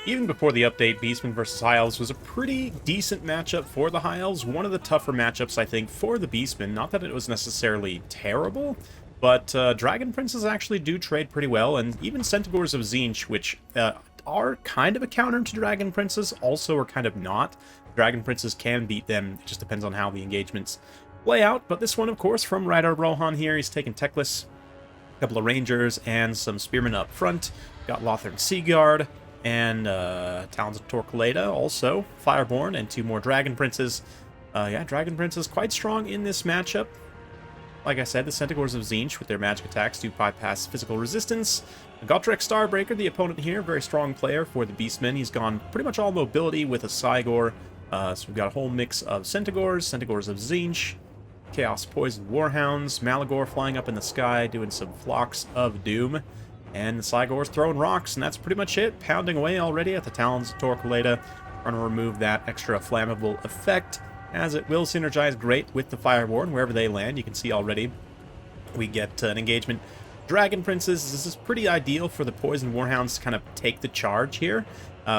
Even before the update, Beastmen versus High Elves was a pretty decent matchup for the High Elves. One of the tougher matchups, I think, for the Beastmen. Not that it was necessarily terrible, but Dragon Princes actually do trade pretty well, and even Centaurs of Tzeentch, which are kind of a counter to Dragon Princes, also are kind of not. Dragon Princes can beat them, it just depends on how the engagements play out. But this one, of course, from Rydar Rohan here, he's taking Techless, a couple of Rangers, and some Spearmen up front. Got Lothern Seaguard, and Talons of Torquelada, also Fireborn, and 2 more Dragon Princes. Yeah, Dragon Princes quite strong in this matchup. Like I said, the Centaurs of Tzeentch with their magic attacks do bypass physical resistance. Gotrek Starbreaker, the opponent here, very strong player for the Beastmen. He's gone pretty much all mobility with a Cygor. So we've got a whole mix of Centaurs, Centaurs of Tzeentch, Chaos Poison Warhounds, Malagor flying up in the sky, doing some Flocks of Doom. And the Cygor's throwing rocks, and that's pretty much it. Pounding away already at the Talons of Torquelada. Trying to remove that extra flammable effect, as it will synergize great with the Fireborn wherever they land. You can see already we get an engagement. Dragon Princes, this is pretty ideal for the Poison Warhounds to kind of take the charge here,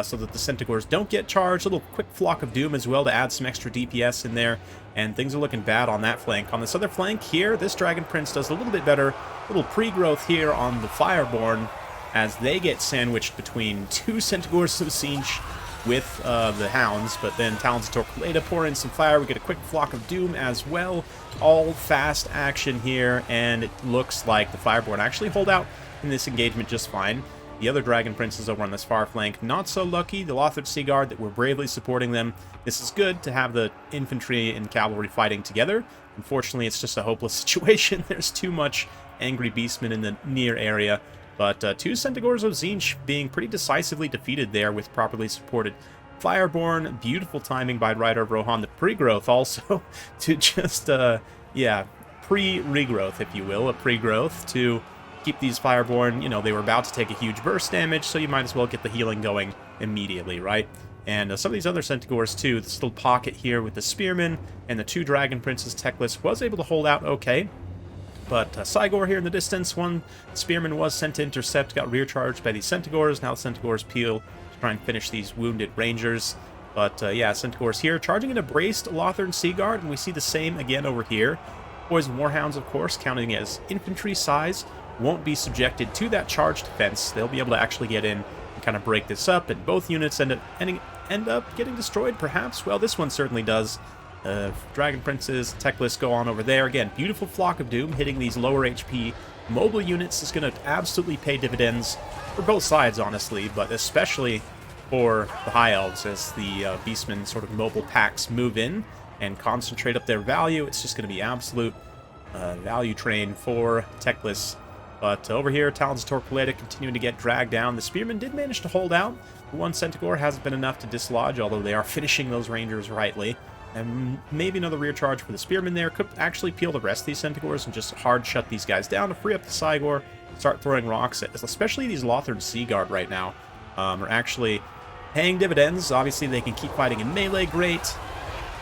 so that the Centaurs don't get charged. A little quick Flock of Doom as well to add some extra DPS in there, and things are looking bad on that flank. On this other flank here, this Dragon Prince does a little bit better. A little pre-growth here on the Fireborn, as they get sandwiched between 2 Centaurs of Tzeentch with the Hounds, but then Talons of Torquelada pour in some fire. We get a quick Flock of Doom as well. All fast action here, and it looks like the Fireborn actually hold out in this engagement just fine. The other Dragon Princes over on this far flank, not so lucky. The Lothern Seaguard that were bravely supporting them. This is good to have the infantry and cavalry fighting together. Unfortunately, it's just a hopeless situation. There's too much angry Beastmen in the near area. But 2 Centaurs of Tzeentch being pretty decisively defeated there with properly supported Fireborn. Beautiful timing by Rydar Rohan. The pre-growth also to just, yeah, pre-regrowth, if you will. A pre-growth to keep these Fireborn, you know, they were about to take a huge burst damage, so you might as well get the healing going immediately, right? And some of these other Centaurs, too. This little pocket here with the Spearmen and the 2 Dragon Princes. Techless was able to hold out okay. But Cygor here in the distance, 1 Spearman was sent to intercept, got rear charged by these Centaurs. Now the Centaurs peel to try and finish these wounded Rangers. But yeah, Centaurs here charging in a braced Lothern Seaguard, and we see the same again over here. Poison Warhounds, of course, counting as infantry size, won't be subjected to that charge defense. They'll be able to actually get in and kind of break this up, and both units end up getting destroyed, perhaps. Well, this one certainly does. Dragon Princes, Techless go on over there. Again, beautiful Flock of Doom hitting these lower HP mobile units is going to absolutely pay dividends for both sides, honestly, but especially for the High Elves as the Beastmen sort of mobile packs move in and concentrate up their value. It's just going to be absolute value train for Techless. But over here, Talons of Torquelada continuing to get dragged down. The Spearmen did manage to hold out. The 1 Centaur hasn't been enough to dislodge, although they are finishing those Rangers rightly. And maybe another rear charge for the Spearmen there. Could actually peel the rest of these Centaurs and just hard shut these guys down to free up the Cygor. Start throwing rocks at, especially these Lothern Seaguard right now, are actually paying dividends. Obviously, they can keep fighting in melee great.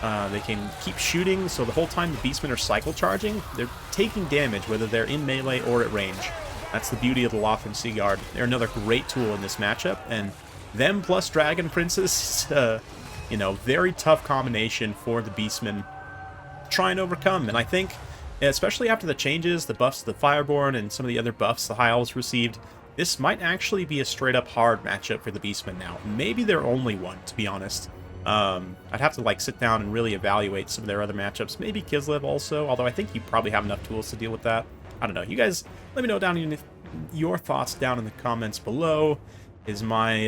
They can keep shooting, so the whole time the Beastmen are cycle charging, they're taking damage, whether they're in melee or at range. That's the beauty of the Lothern Seaguard. They're another great tool in this matchup, and them plus Dragon Princes, you know, very tough combination for the Beastmen to try and overcome. And I think, especially after the changes, the buffs to the Fireborn and some of the other buffs the High Elves received, this might actually be a straight-up hard matchup for the Beastmen now. Maybe their only one, to be honest. I'd have to, like, sit down and really evaluate some of their other matchups. Maybe Kislev also, although I think you probably have enough tools to deal with that. I don't know. You guys, let me know down in your thoughts down in the comments below. Is my,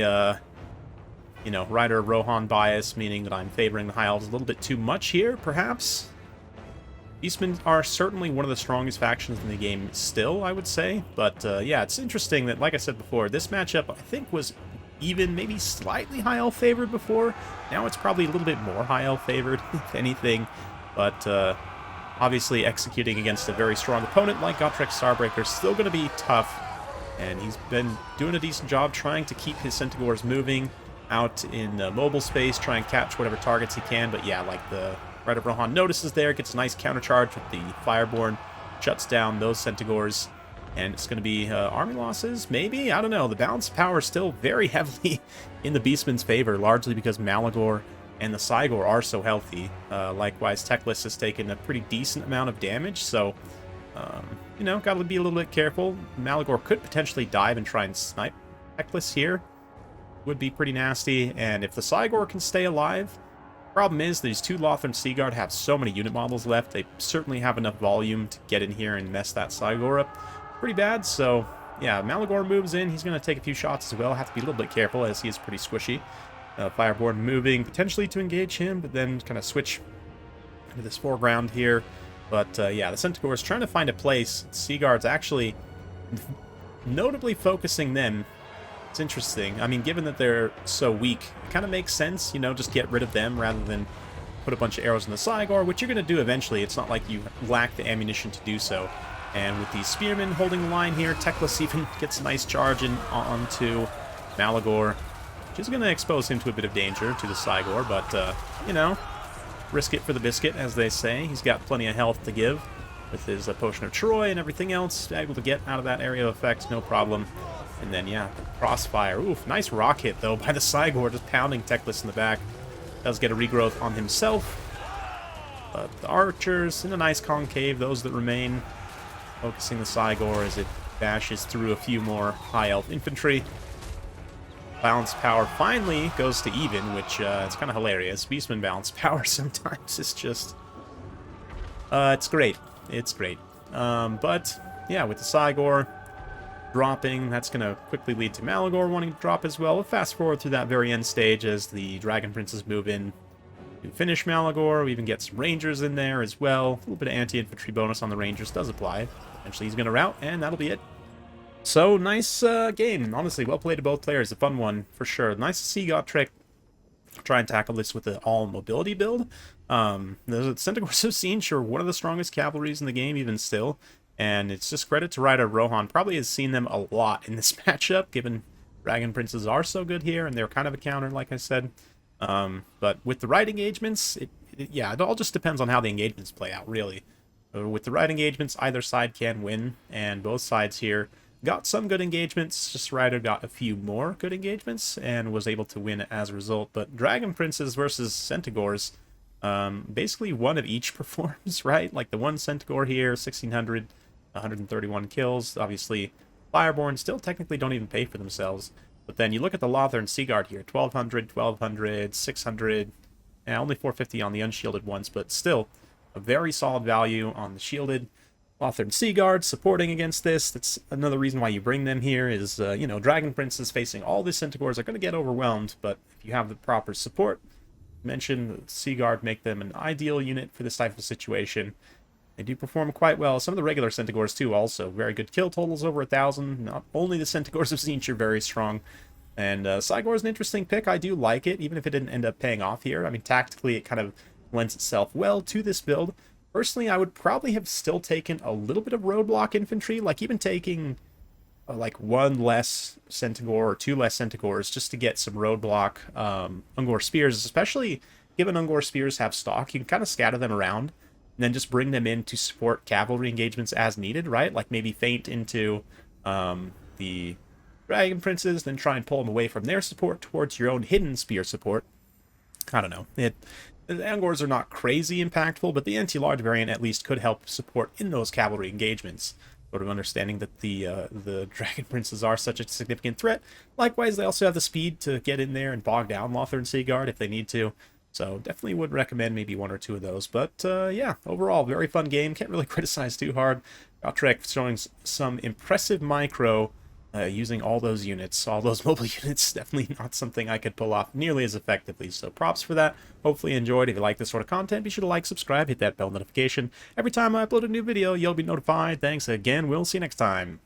you know, Rydar Rohan bias, meaning that I'm favoring the High Elves a little bit too much here, perhaps? Beastmen are certainly one of the strongest factions in the game still, I would say. But, yeah, it's interesting that, like I said before, this matchup, I think, was even maybe slightly High Elf favored before. Now it's probably a little bit more High Elf favored, if anything. But, obviously, executing against a very strong opponent like Gotrek Starbreaker is still going to be tough. And he's been doing a decent job trying to keep his Centaurs moving out in mobile space, try and catch whatever targets he can. But yeah, like the Rydar Rohan notices there, gets a nice countercharge with the Fireborn, shuts down those Centaurs. And it's going to be army losses, maybe? I don't know. The balance of power is still very heavily in the Beastmen's favor, largely because Malagor and the Cygor are so healthy. Likewise, Teclis has taken a pretty decent amount of damage, so, you know, gotta be a little bit careful. Malagor could potentially dive and try and snipe Teclis here. Would be pretty nasty, and if the Cygor can stay alive, problem is these two Lothern Seaguard have so many unit models left. They certainly have enough volume to get in here and mess that Cygor up pretty bad, so yeah, Malagor moves in. He's going to take a few shots as well. Have to be a little bit careful as he is pretty squishy. Fireborn moving potentially to engage him, but then kind of switch to this foreground here. But yeah, the Centaur is trying to find a place. Seaguard's actually notably focusing them. It's interesting. I mean, given that they're so weak, it kind of makes sense, you know, just get rid of them rather than put a bunch of arrows in the Cygor, which you're going to do eventually. It's not like you lack the ammunition to do so. And with these spearmen holding the line here, Teclis even gets a nice charge in onto Malagor, which is going to expose him to a bit of danger to the Cygor, but, you know, risk it for the biscuit, as they say. He's got plenty of health to give with his Potion of Troy and everything else, able to get out of that area of effect, no problem. And then, yeah, the Crossfire. Oof, nice rock hit, though, by the Cygor, just pounding Teclis in the back. Does get a regrowth on himself. But the archers in a nice concave, those that remain, focusing the Cygor as it bashes through a few more high elf infantry. Balance power finally goes to even, which it's kind of hilarious. Beastman balance power sometimes is just... it's great. It's great. But, yeah, with the Cygor dropping, that's going to quickly lead to Malagor wanting to drop as well. We'll fast forward through that very end stage as the Dragon Princes move in to finish Malagor. We even get some Rangers in there as well. A little bit of anti-infantry bonus on the Rangers does apply. Eventually he's going to rout, and that'll be it. So, nice game. Honestly, well played to both players. A fun one, for sure. Nice to see Gotrek try and tackle this with the all-mobility build. The Centaurs have seen, sure, one of the strongest cavalries in the game, even still. And it's just credit to Ryder Rohan. Probably has seen them a lot in this matchup, given Dragon Princes are so good here, and they're kind of a counter, like I said. But with the right engagements, it all just depends on how the engagements play out, really. With the right engagements, either side can win, and both sides here got some good engagements. Just Ryder got a few more good engagements and was able to win as a result. But Dragon Princes versus Centaurs, basically one of each performs, right? Like the one Centaur here, 1600, 131 kills. Obviously, Fireborn still technically don't even pay for themselves. But then you look at the Lothern Seaguard here, 1200, 1200, 600, and only 450 on the unshielded ones, but still a very solid value on the shielded. Lothern Seaguard supporting against this. That's another reason why you bring them here is, you know, Dragon Princes facing all the Centaurs are going to get overwhelmed, but if you have the proper support, mention the Seaguard make them an ideal unit for this type of situation. They do perform quite well. Some of the regular Centaurs, too, also. Very good kill totals, over 1,000. Not only the Centaurs of Zinch are very strong. And Cygor is an interesting pick. I do like it, even if it didn't end up paying off here. I mean, tactically, it kind of lends itself well to this build. Personally, I would probably have still taken a little bit of roadblock infantry, like even taking like one less Centaur or two less Centaurs just to get some roadblock Ungor Spears, especially given Ungor Spears have stock. You can kind of scatter them around and then just bring them in to support cavalry engagements as needed, right? Like maybe feint into the Dragon Princes, then try and pull them away from their support towards your own hidden spear support. I don't know. The Angors are not crazy impactful, but the anti-large variant at least could help support in those cavalry engagements. Sort of understanding that the Dragon Princes are such a significant threat. Likewise, they also have the speed to get in there and bog down Lothern Seaguard if they need to. So definitely would recommend maybe one or two of those. But yeah, overall, very fun game. Can't really criticize too hard. Gotrek showing some impressive micro using all those units, all those mobile units. Definitely not something I could pull off nearly as effectively. So props for that. Hopefully you enjoyed. If you like this sort of content, be sure to like, subscribe, hit that bell notification. Every time I upload a new video, you'll be notified. Thanks again. We'll see you next time.